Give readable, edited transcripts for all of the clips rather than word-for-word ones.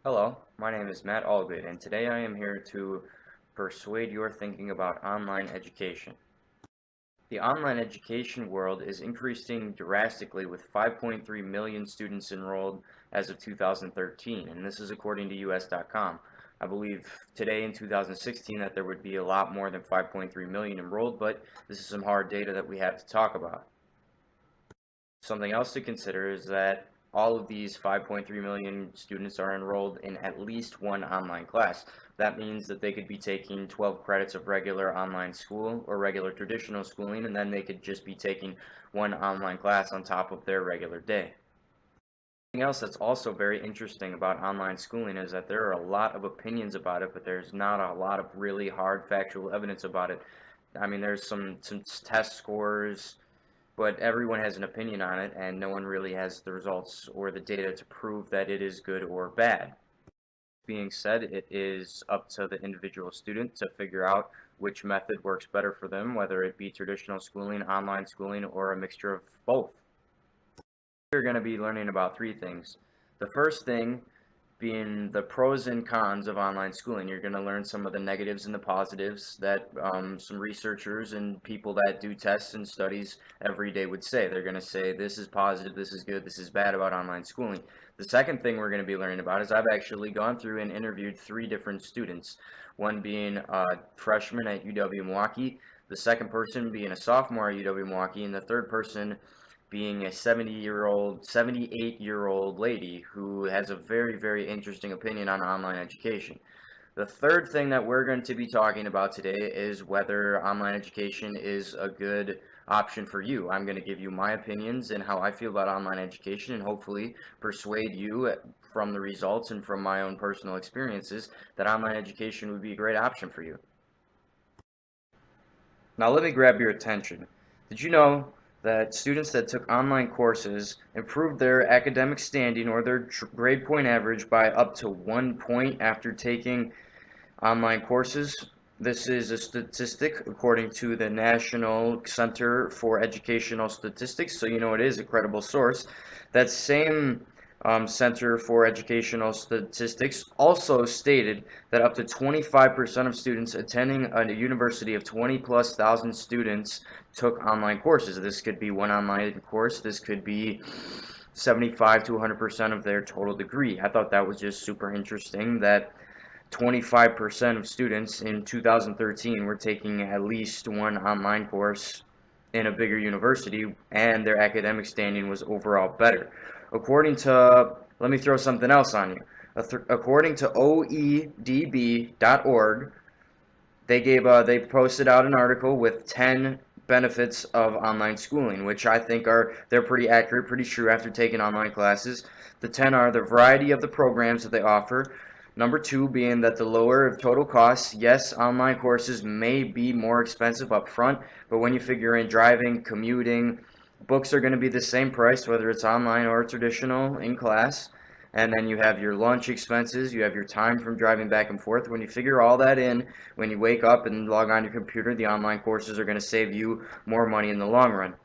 Hello, my name is Matt Allgood, and today I am here to persuade your thinking about online education. The online education world is increasing drastically with 5.3 million students enrolled as of 2013, and this is according to US.com. I believe today in 2016 that there would be a lot more than 5.3 million enrolled, but this is some hard data that we have to talk about. Something else to consider is that all of these 5.3 million students are enrolled in at least one online class. That means that they could be taking 12 credits of regular online school or regular traditional schooling, and then they could just be taking one online class on top of their regular day. Something else that's also very interesting about online schooling is that there are a lot of opinions about it, but there's not a lot of really hard factual evidence about it. I mean, there's some test scores, but everyone has an opinion on it, and no one really has the results or the data to prove that it is good or bad. Being said, it is up to the individual student to figure out which method works better for them, whether it be traditional schooling, online schooling, or a mixture of both. We're going to be learning about three things. The first thing being the pros and cons of online schooling. You're going to learn some of the negatives and the positives that some researchers and people that do tests and studies every day would say. They're going to say this is positive, this is good, this is bad about online schooling. The second thing we're going to be learning about is I've actually gone through and interviewed three different students, one being a freshman at UW-Milwaukee, the second person being a sophomore at UW-Milwaukee, and the third person being a 78-year-old lady who has a very, very interesting opinion on online education. The third thing that we're going to be talking about today is whether online education is a good option for you. I'm going to give you my opinions and how I feel about online education and hopefully persuade you from the results and from my own personal experiences that online education would be a great option for you. Now let me grab your attention. Did you know that students that took online courses improved their academic standing or their grade point average by up to 1 point after taking online courses? This is a statistic according to the National Center for Educational Statistics, so you know it is a credible source. That same Center for Educational Statistics also stated that up to 25% of students attending a university of 20 plus thousand students took online courses. This could be one online course, this could be 75 to 100% of their total degree. I thought that was just super interesting that 25% of students in 2013 were taking at least one online course in a bigger university, and their academic standing was overall better. According to, let me throw something else on you. According to OEDB.org, they posted out an article with 10 benefits of online schooling, which I think they're pretty accurate, pretty true after taking online classes. The 10 are the variety of the programs that they offer. Number two being that the lower of total costs. Yes, online courses may be more expensive up front, but when you figure in driving, commuting, books are going to be the same price whether it's online or traditional in class. And then you have your lunch expenses, you have your time from driving back and forth. When you figure all that in, when you wake up and log on your computer, the online courses are going to save you more money in the long run.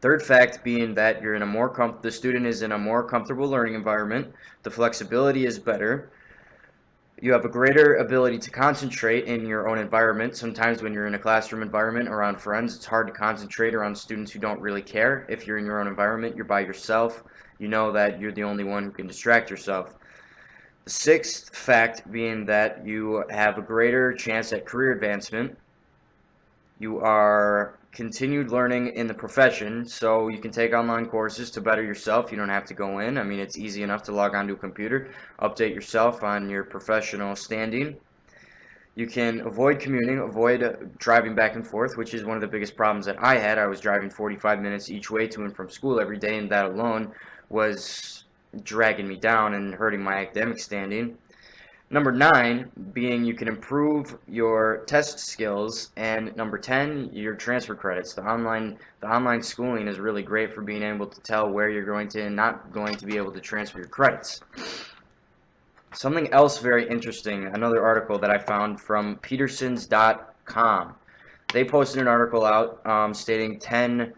Third fact being that the student is in a more comfortable learning environment, the flexibility is better, you have a greater ability to concentrate in your own environment. Sometimes when you're in a classroom environment around friends, it's hard to concentrate around students who don't really care. If you're in your own environment, you're by yourself, you know that you're the only one who can distract yourself. The sixth fact being that you have a greater chance at career advancement. You are continued learning in the profession, so you can take online courses to better yourself. You don't have to go in. I mean, it's easy enough to log onto a computer, update yourself on your professional standing. You can avoid commuting, avoid driving back and forth, which is one of the biggest problems that I had. I was driving 45 minutes each way to and from school every day, and that alone was dragging me down and hurting my academic standing. Number 9 being you can improve your test skills, and number 10, your transfer credits. The online schooling is really great for being able to tell where you're going to and not going to be able to transfer your credits. Something else very interesting, another article that I found from Petersons.com. They posted an article out stating 10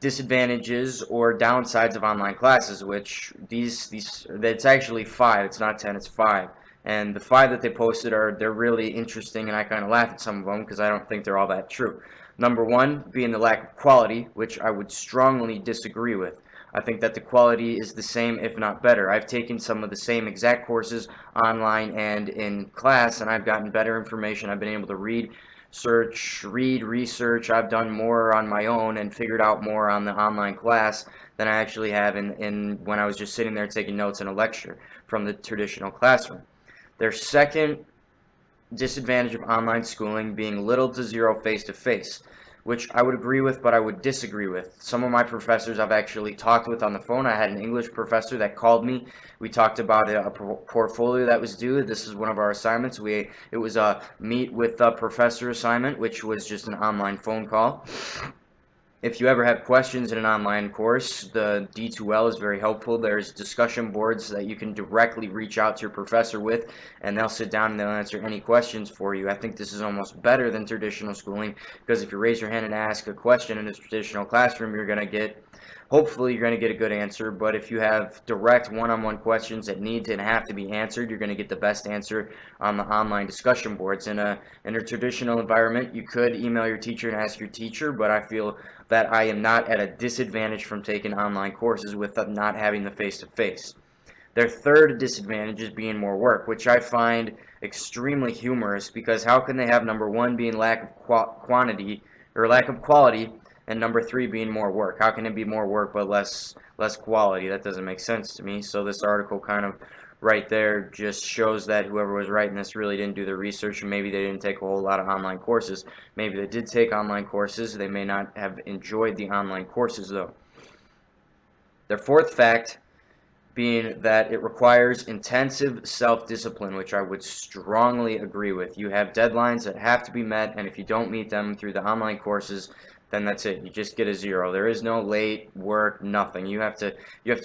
disadvantages or downsides of online classes, which it's actually 5. It's not 10, it's 5. And the 5 that they posted they're really interesting, and I kind of laugh at some of them because I don't think they're all that true. Number 1 being the lack of quality, which I would strongly disagree with. I think that the quality is the same, if not better. I've taken some of the same exact courses online and in class, and I've gotten better information. I've been able to research. I've done more on my own and figured out more on the online class than I actually have in when I was just sitting there taking notes in a lecture from the traditional classroom. Their second disadvantage of online schooling being little to zero face-to-face, which I would agree with, but I would disagree with. Some of my professors I've actually talked with on the phone. I had an English professor that called me. We talked about a portfolio that was due. This is one of our assignments. It was a meet with a professor assignment, which was just an online phone call. If you ever have questions in an online course, the D2L is very helpful. There's discussion boards that you can directly reach out to your professor with, and they'll sit down and they'll answer any questions for you. I think this is almost better than traditional schooling, because if you raise your hand and ask a question in a traditional classroom, hopefully you're going to get a good answer. But if you have direct one-on-one questions that need and have to be answered, you're going to get the best answer on the online discussion boards. In a traditional environment, you could email your teacher and ask your teacher, but I feel that I am not at a disadvantage from taking online courses with not having the face-to-face. Their third disadvantage is being more work, which I find extremely humorous, because how can they have number 1 being lack of quantity or lack of quality, and number 3 being more work? How can it be more work but less quality? That doesn't make sense to me. So this article kind of right there just shows that whoever was writing this really didn't do the research, and maybe they didn't take a whole lot of online courses. Maybe they did take online courses. They may not have enjoyed the online courses though. Their fourth fact being that it requires intensive self-discipline, which I would strongly agree with. You have deadlines that have to be met, and if you don't meet them through the online courses, then that's it. You just get a 0. There is no late work, nothing. You have to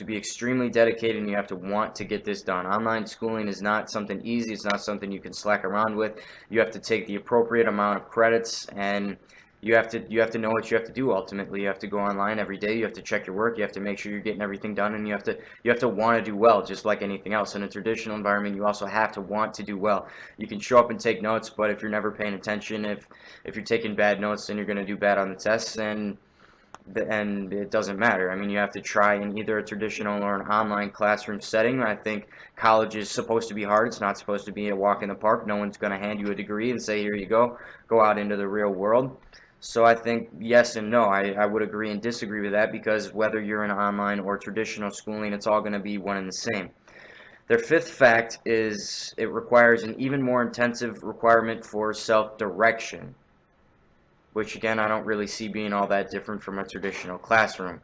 be extremely dedicated, and you have to want to get this done. Online schooling is not something easy. It's not something you can slack around with. You have to take the appropriate amount of credits, and you have to know what you have to do. Ultimately, you have to go online every day. You have to check your work. You have to make sure you're getting everything done, and you have to want to do well, just like anything else. In a traditional environment, you also have to want to do well. You can show up and take notes, but if you're never paying attention, if you're taking bad notes, then you're going to do bad on the tests, and it doesn't matter. I mean, you have to try in either a traditional or an online classroom setting. I think college is supposed to be hard. It's not supposed to be a walk in the park. No one's going to hand you a degree and say, here you go out into the real world. So I think yes and no. I would agree and disagree with that, because whether you're in online or traditional schooling, it's all going to be one and the same. Their fifth fact is it requires an even more intensive requirement for self-direction, which again I don't really see being all that different from a traditional classroom.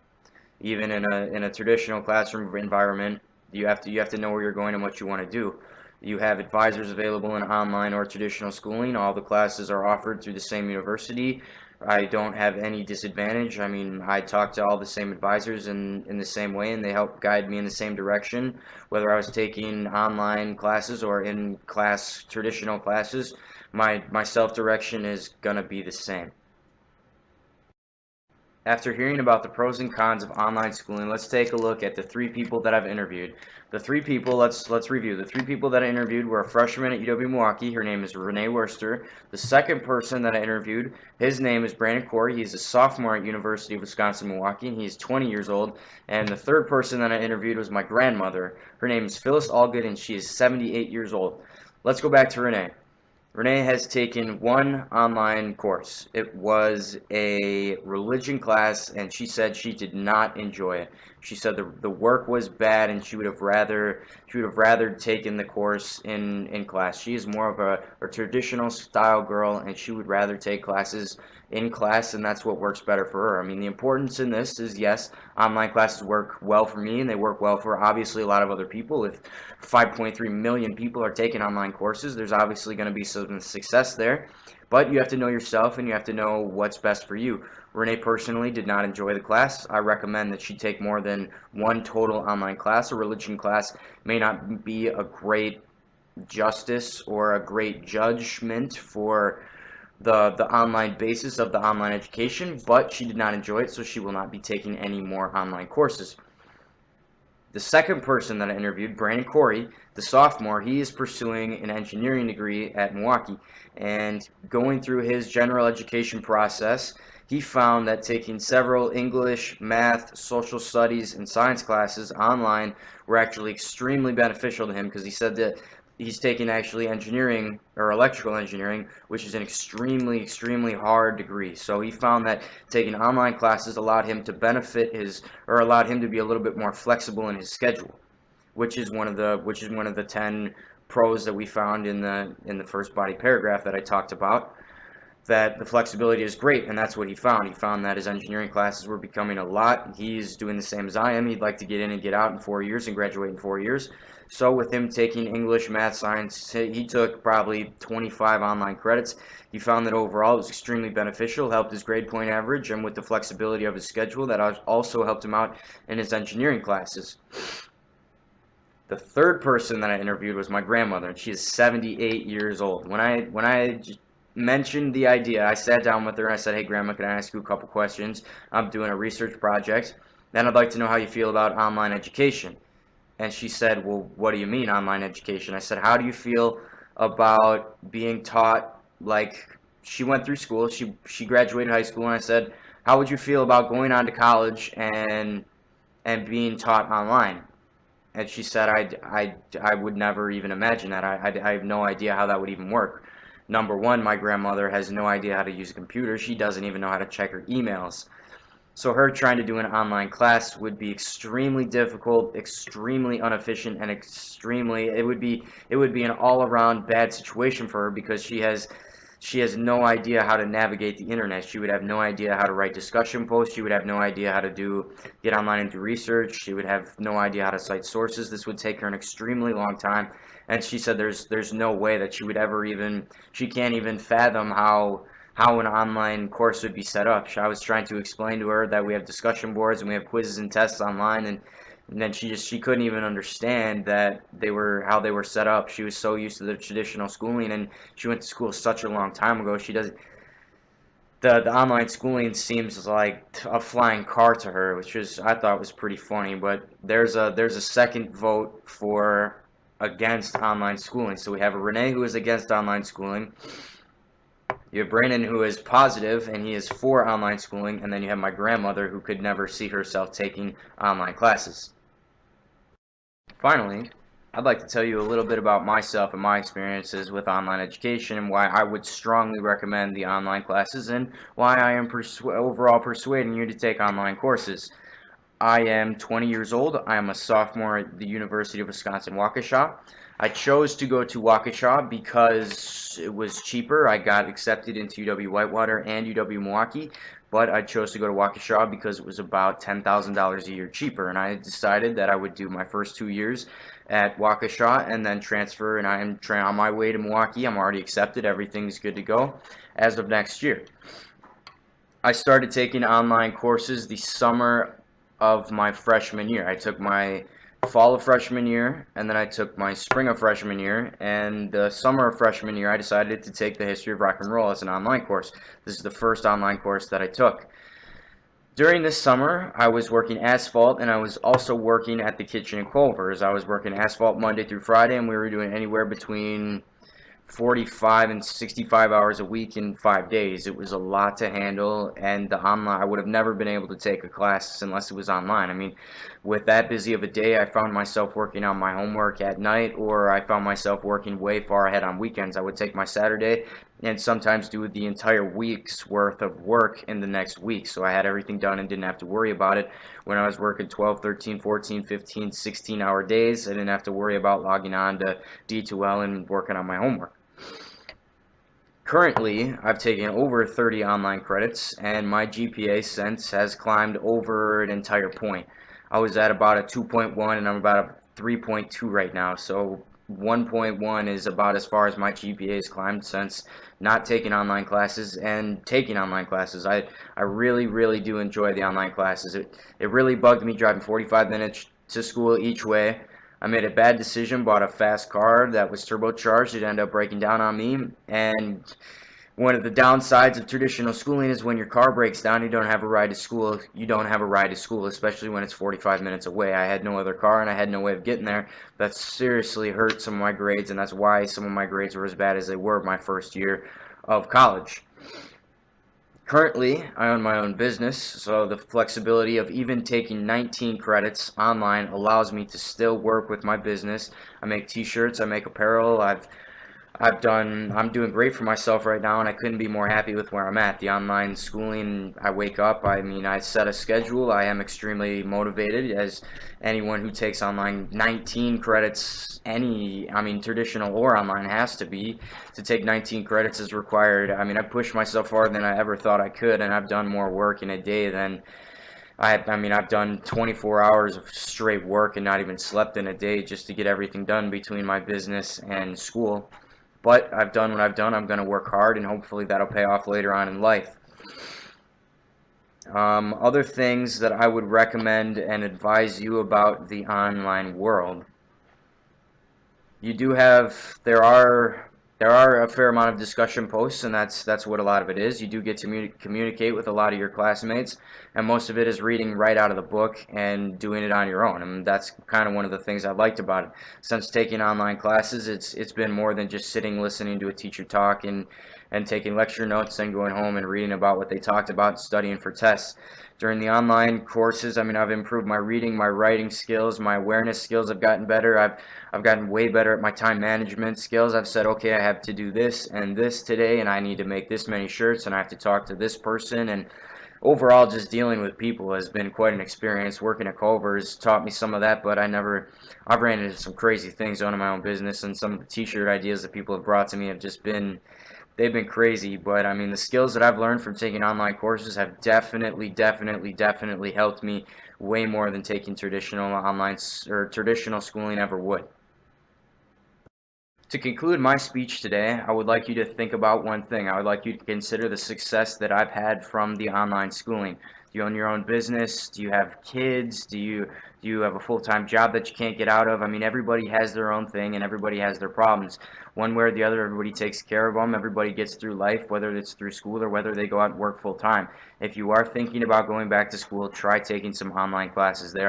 Even in a traditional classroom environment, you have to know where you're going and what you want to do. You have advisors available in online or traditional schooling. All the classes are offered through the same university. I don't have any disadvantage. I mean, I talk to all the same advisors in the same way, and they help guide me in the same direction. Whether I was taking online classes or in class traditional classes, my self-direction is going to be the same. After hearing about the pros and cons of online schooling, let's take a look at the 3 people that I've interviewed. The 3 people, let's review. The 3 people that I interviewed were a freshman at UW-Milwaukee. Her name is Renee Worster. The second person that I interviewed, his name is Brandon Corey. He's a sophomore at University of Wisconsin-Milwaukee, and he's 20 years old. And the third person that I interviewed was my grandmother. Her name is Phyllis Allgood, and she is 78 years old. Let's go back to Renee. Renee has taken one online course. It was a religion class, and she said she did not enjoy it. She said the work was bad, and she would have rather taken the course in class. She is more of a traditional style girl, and she would rather take classes in class, and that's what works better for her. I mean, the importance in this is, yes, online classes work well for me, and they work well for obviously a lot of other people. If 5.3 million people are taking online courses, there's obviously going to be some success there. But you have to know yourself, and you have to know what's best for you. Renee personally did not enjoy the class. I recommend that she take more than one total online class. A religion class may not be a great justice or a great judgment for the online basis of the online education, but she did not enjoy it, so she will not be taking any more online courses. The second person that I interviewed, Brandon Corey, the sophomore, he is pursuing an engineering degree at Milwaukee, and going through his general education process, he found that taking several English, math, social studies, and science classes online were actually extremely beneficial to him, because he said that he's taking actually engineering or electrical engineering, which is an extremely hard degree. So he found that taking online classes allowed him to benefit his, or allowed him to be a little bit more flexible in his schedule, which is one of the 10 pros that we found in the first body paragraph that I talked about. That the flexibility is great, and that's what he found. He found that his engineering classes were becoming a lot. He's doing the same as I am. He'd like to get in and get out in 4 years and graduate in 4 years. So with him taking English, math, science, he took probably 25 online credits. He found that overall it was extremely beneficial, helped his grade point average, and with the flexibility of his schedule, that also helped him out in his engineering classes. The third person that I interviewed was my grandmother, and she is 78 years old. When I mentioned the idea, I sat down with her and I said, "Hey, Grandma, can I ask you a couple questions? I'm doing a research project, and I'd like to know how you feel about online education." And she said, "Well, what do you mean online education?" I said, "How do you feel about being taught, like, she went through school, she graduated high school," and I said, "How would you feel about going on to college and being taught online?" And she said, I would never even imagine that. I have no idea how that would even work. Number one, my grandmother has no idea how to use a computer. She doesn't even know how to check her emails. So her trying to do an online class would be extremely difficult, extremely inefficient, and it would be an all-around bad situation for her, because she has no idea how to navigate the internet. She would have no idea how to write discussion posts. She would have no idea how to get online and do research. She would have no idea how to cite sources. This would take her an extremely long time. And she said there's no way that she would ever even, she can't even fathom how an online course would be set up. I was trying to explain to her that we have discussion boards and we have quizzes and tests online, and then she couldn't even understand that how they were set up. She was so used to the traditional schooling, and she went to school such a long time ago. She does the online schooling seems like a flying car to her, which is, I thought, was pretty funny. But there's a second vote for against online schooling. So we have a Renee who is against online schooling. You have Brandon, who is positive, and he is for online schooling, and then you have my grandmother, who could never see herself taking online classes. Finally, I'd like to tell you a little bit about myself and my experiences with online education, and why I would strongly recommend the online classes, and why I am overall persuading you to take online courses. I am 20 years old. I am a sophomore at the University of Wisconsin-Waukesha. I chose to go to Waukesha because it was cheaper. I got accepted into UW-Whitewater and UW-Milwaukee, but I chose to go to Waukesha because it was about $10,000 a year cheaper, and I decided that I would do my first 2 years at Waukesha and then transfer, and I am on my way to Milwaukee. I'm already accepted. Everything's good to go as of next year. I started taking online courses the summer of my freshman year. I took my fall of freshman year, and then I took my spring of freshman year, and the summer of freshman year I decided to take the history of rock and roll as an online course. This is the first online course that I took. During this summer, I was working asphalt, and I was also working at the kitchen in Culver's. I was working asphalt Monday through Friday, and we were doing anywhere between 45 and 65 hours a week in 5 days. It was a lot to handle, and the online, I would have never been able to take a class unless it was online. I mean, with that busy of a day, I found myself working on my homework at night, or I found myself working way far ahead on weekends. I would take my Saturday and sometimes do the entire week's worth of work in the next week, so I had everything done and didn't have to worry about it. When I was working 12, 13, 14, 15, 16-hour days, I didn't have to worry about logging on to D2L and working on my homework. Currently, I've taken over 30 online credits, and my GPA since has climbed over an entire point. I was at about a 2.1, and I'm about a 3.2 right now, so 1.1 is about as far as my GPA has climbed since not taking online classes and taking online classes. I really do enjoy the online classes. It really bugged me driving 45 minutes to school each way. I made a bad decision, bought a fast car that was turbocharged. It ended up breaking down on me, and One of the downsides of traditional schooling is when your car breaks down, you don't have a ride to school. You don't have a ride to school, especially when it's 45 minutes away. I had no other car and I had no way of getting there. That seriously hurt some of my grades, and that's why some of my grades were as bad as they were my first year of college. Currently, I own my own business, so the flexibility of even taking 19 credits online allows me to still work with my business. I make t-shirts, I make apparel, I'm doing great for myself right now, and I couldn't be more happy with where I'm at. The online schooling, I wake up, I set a schedule. I am extremely motivated, as anyone who takes online 19 credits, traditional or online, has to be. To take 19 credits is required. I push myself harder than I ever thought I could, and I've done more work in a day than I've done 24 hours of straight work and not even slept in a day just to get everything done between my business and school. But I've done what I've done. I'm going to work hard, and hopefully that'll pay off later on in life. Other things that I would recommend and advise you about the online world. There are a fair amount of discussion posts, and that's what a lot of it is. You do get to communicate with a lot of your classmates, and most of it is reading right out of the book and doing it on your own. And that's kind of one of the things I liked about it. Since taking online classes, it's been more than just sitting listening to a teacher talk and taking lecture notes and going home and reading about what they talked about and studying for tests. During the online courses, I've improved my reading, my writing skills, my awareness skills have gotten better. I've gotten way better at my time management skills. I've said, okay, I have to do this and this today, and I need to make this many shirts, and I have to talk to this person. And overall, just dealing with people has been quite an experience. Working at Culver's taught me some of that, but I've ran into some crazy things owning my own business, and some of the t-shirt ideas that people have brought to me have just been, they've been crazy. But the skills that I've learned from taking online courses have definitely helped me way more than taking traditional schooling ever would. To conclude my speech today, I would like you to think about one thing. I would like you to consider the success that I've had from the online schooling. Do you own your own business? Do you have kids? Do you have a full-time job that you can't get out of? Everybody has their own thing, and everybody has their problems. One way or the other, everybody takes care of them. Everybody gets through life, whether it's through school or whether they go out and work full-time. If you are thinking about going back to school, try taking some online classes. They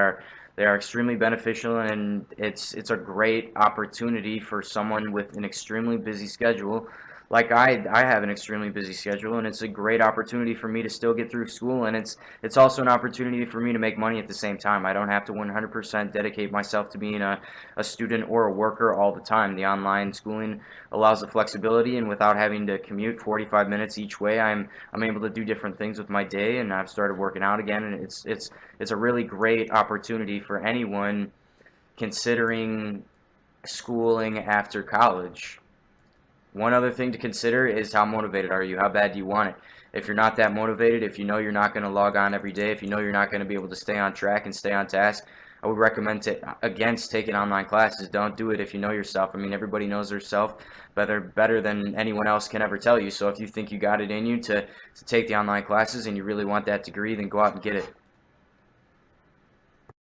are extremely beneficial, and it's a great opportunity for someone with an extremely busy schedule. Like I have an extremely busy schedule, and it's a great opportunity for me to still get through school, and it's also an opportunity for me to make money at the same time. I don't have to 100% dedicate myself to being a student or a worker all the time. The online schooling allows the flexibility, and without having to commute 45 minutes each way, I'm able to do different things with my day, and I've started working out again, and it's a really great opportunity for anyone considering schooling after college. One other thing to consider is how motivated are you? How bad do you want it? If you're not that motivated, if you know you're not going to log on every day, if you know you're not going to be able to stay on track and stay on task, I would recommend against taking online classes. Don't do it if you know yourself. Everybody knows their self better than anyone else can ever tell you. So if you think you got it in you to take the online classes and you really want that degree, then go out and get it.